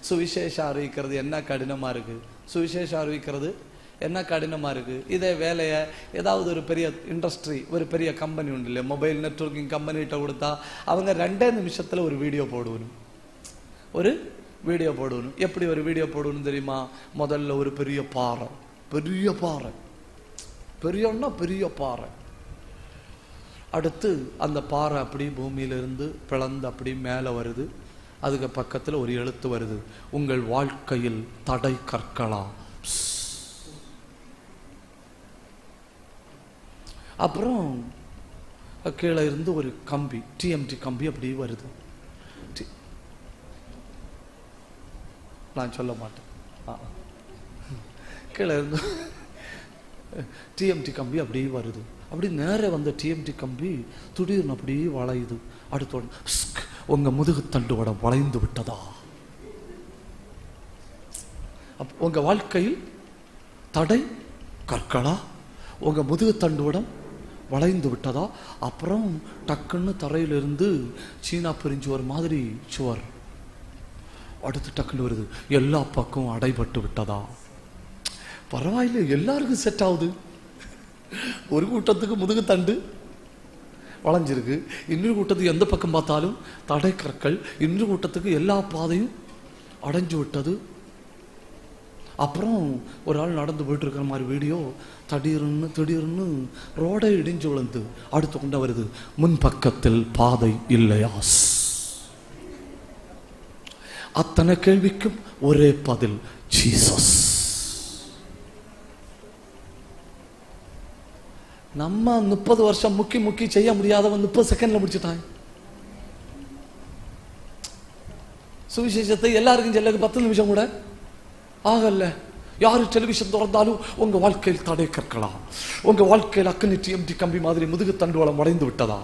சுவிசேஷம் அறிவிக்கிறது என்ன கடினமாக இருக்குது? சுவிசேஷம் அறிவிக்கிறது என்ன கடினமாக இருக்குது? இதே வேலையை ஏதாவது ஒரு பெரிய இண்டஸ்ட்ரி, ஒரு பெரிய கம்பெனி உண்டு இல்லையா, மொபைல் நெட்வொர்க்கிங் கம்பெனிகிட்ட கொடுத்தா அவங்க 2 நிமிஷத்தில் ஒரு வீடியோ போடுவணும். ஒரு வீடியோ போடணும். எப்படி ஒரு வீடியோ போடணும் தெரியுமா? முதல்ல ஒரு பெரிய பாறை, பெரிய பாறை, பெரியன்னா பெரிய பாறை. அடுத்து அந்த பாறை அப்படி பூமியிலிருந்து பிளந்து அப்படி மேலே வருது. அதுக்கு பக்கத்தில் ஒரு எழுத்து வருது, உங்கள் வாழ்க்கையில் தடை கற்களா. அப்புறம் கீழே இருந்து ஒரு கம்பி, டிஎம்டி கம்பி அப்படி வருது. நான் சொல்ல மாட்டேன். கீழே இருந்து டிஎம்டி கம்பி அப்படியே வருது. அப்படி நேர வந்த டிஎம்டி கம்பி திடீர்னு அப்படியே வளையுது. அடுத்த உங்க முதுகு தண்டுவடம் வளைந்து விட்டதா? உங்க வாழ்க்கையில் தடை கற்களா? உங்க முதுகு தண்டுவடம் வளைந்து விட்டதா? அப்புறம் டக்குன்னு தரையிலிருந்து சீனா பிரிஞ்சு ஒரு மாதிரி சுவர். அடுத்து டக்குன்னு வருது, எல்லா பக்கம் அடைபட்டு விட்டதா? பரவாயில்லை, எல்லாருக்கும் செட் ஆகுது. ஒரு கூட்டத்துக்கு முதுகு தண்டு வளைஞ்சிருக்கு, இன்னொரு கூட்டத்துக்கு எந்த பக்கம் பார்த்தாலும் தடை கற்கள், இன்னொரு கூட்டத்துக்கு எல்லா பாதையும் அடைஞ்சு விட்டது. அப்புறம் ஒரு ஆள் நடந்து போயிட்டு இருக்கிற மாதிரி வீடியோ, திடீர்னு ரோடை இடிஞ்சு விழுந்து அடுத்து கொண்டு வருது, முன் பக்கத்தில் பாதை இல்லையா? அத்தனை கேள்விக்கும் ஒரே பதில், ஜீசஸ். நம்ம 30 வருஷம் முக்கி செய்ய முடியாதவன் 30 செகண்ட்ல முடிச்சுட்டான். சுவிசேஷத்தை எல்லாருக்கும் செல்ல 10 நிமிஷம் கூட ஆகல. யாரு டெலிவிஷன் திறந்தாலும் உங்க வாழ்க்கையில் தடை கற்கலாம், உங்க வாழ்க்கையில் அக்கனி டிஎம்டி கம்பி மாதிரி முதுகு தண்டுவளம் அடைந்து விட்டதா,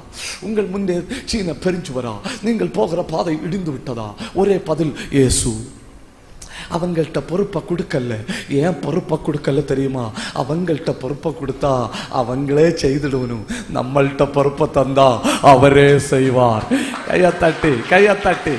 உங்கள் முன்னே சீன பெரிஞ்சு வரா, நீங்கள் போகிற பாதை இடிந்து விட்டதா? ஒரே பதில், இயேசு. அவங்கள்ட்ட பொறுப்பை கொடுக்கல. ஏன் பொறுப்பை கொடுக்கல தெரியுமா? அவங்கள்ட்ட பொறுப்பை கொடுத்தா அவங்களே செய்திடணும். நம்மள்ட்ட பொறுப்பை தந்தா அவரே செய்வார். கையை தட்டி